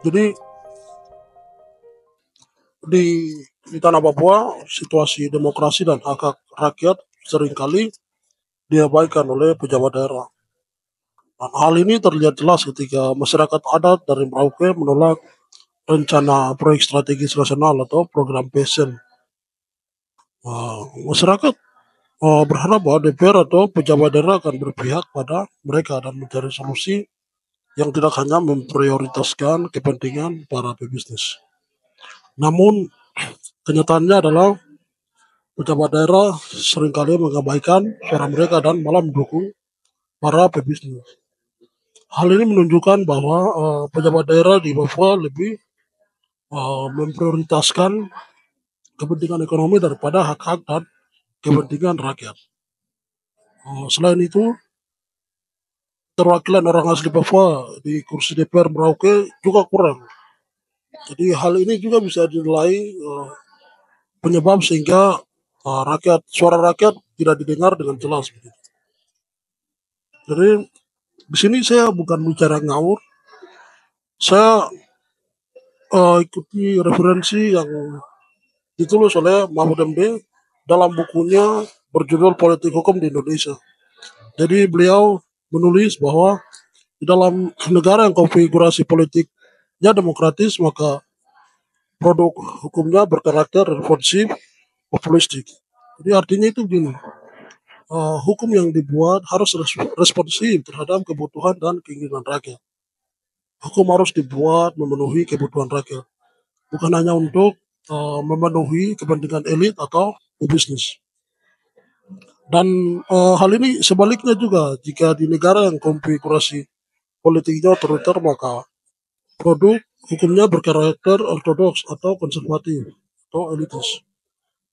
Jadi di tanah Papua situasi demokrasi dan hak hak rakyat seringkali diabaikan oleh pejabat daerah. Dan hal ini terlihat jelas ketika masyarakat adat dari Merauke menolak rencana proyek strategis nasional atau program PESEN. Masyarakat berharap bahwa DPR atau pejabat daerah akan berpihak pada mereka dan mencari solusi yang tidak hanya memprioritaskan kepentingan para pebisnis. Namun kenyataannya adalah pejabat daerah seringkali mengabaikan suara mereka dan malah mendukung para pebisnis. Hal ini menunjukkan bahwa pejabat daerah di Papua lebih memprioritaskan kepentingan ekonomi daripada hak-hak dan kepentingan rakyat. Selain itu, perwakilan orang asli Papua di kursi DPR Merauke juga kurang. Jadi hal ini juga bisa dinilai penyebab sehingga suara rakyat tidak didengar dengan jelas. Jadi di sini saya bukan bicara ngawur, saya ikuti referensi yang ditulis oleh Mahfud MD dalam bukunya berjudul Politik Hukum di Indonesia. Jadi beliau menulis bahwa di dalam negara yang konfigurasi politiknya demokratis, maka produk hukumnya berkarakter responsif, populistik. Jadi artinya itu gini, hukum yang dibuat harus responsif terhadap kebutuhan dan keinginan rakyat. Hukum harus dibuat memenuhi kebutuhan rakyat, bukan hanya untuk memenuhi kepentingan elit atau bisnis. Dan hal ini sebaliknya juga jika di negara yang konfigurasi politiknya otoriter, maka produk hukumnya berkarakter ortodoks atau konservatif atau elitis.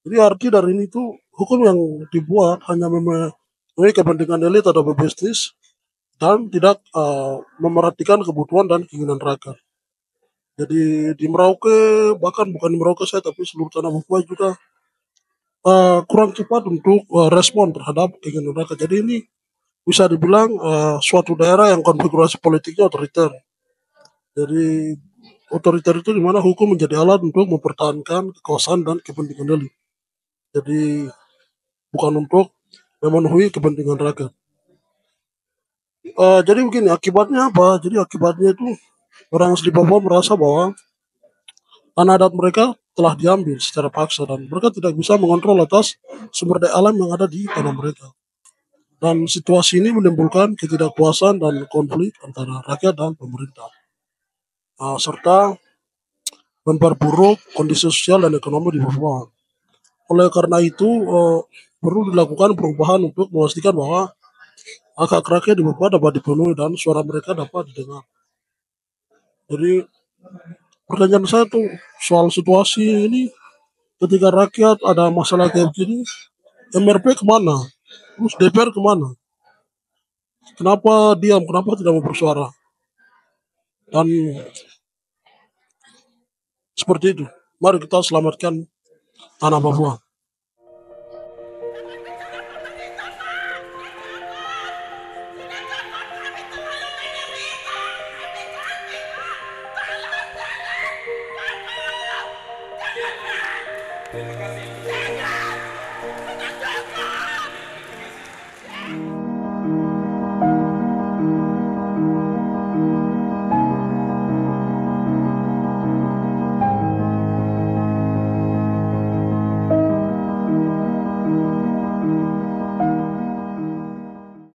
Jadi arti dari ini itu hukum yang dibuat hanya memenuhi kepentingan elit atau bisnis dan tidak memerhatikan kebutuhan dan keinginan rakyat. Jadi di Merauke, bahkan bukan di Merauke saya, tapi seluruh tanah Papua juga kurang cepat untuk respon terhadap keinginan rakyat. Jadi ini bisa dibilang suatu daerah yang konfigurasi politiknya otoriter. Jadi otoriter itu di mana hukum menjadi alat untuk mempertahankan kekuasaan dan kepentingan elit. Jadi bukan untuk memenuhi kepentingan rakyat. Jadi begini, akibatnya apa? Jadi akibatnya itu orang asli Papua merasa bahwa tanah adat mereka telah diambil secara paksa dan mereka tidak bisa mengontrol atas sumber daya alam yang ada di tanah mereka. Dan situasi ini menimbulkan ketidakpuasan dan konflik antara rakyat dan pemerintah, serta memperburuk kondisi sosial dan ekonomi di Papua. Oleh karena itu, perlu dilakukan perubahan untuk memastikan bahwa hak-hak rakyat di Papua dapat dipenuhi dan suara mereka dapat didengar. Jadi pertanyaan saya tuh soal situasi ini, ketika rakyat ada masalah kayak begini, MRP kemana? Terus DPR kemana? Kenapa diam? Kenapa tidak mau bersuara? Dan seperti itu. Mari kita selamatkan tanah Papua.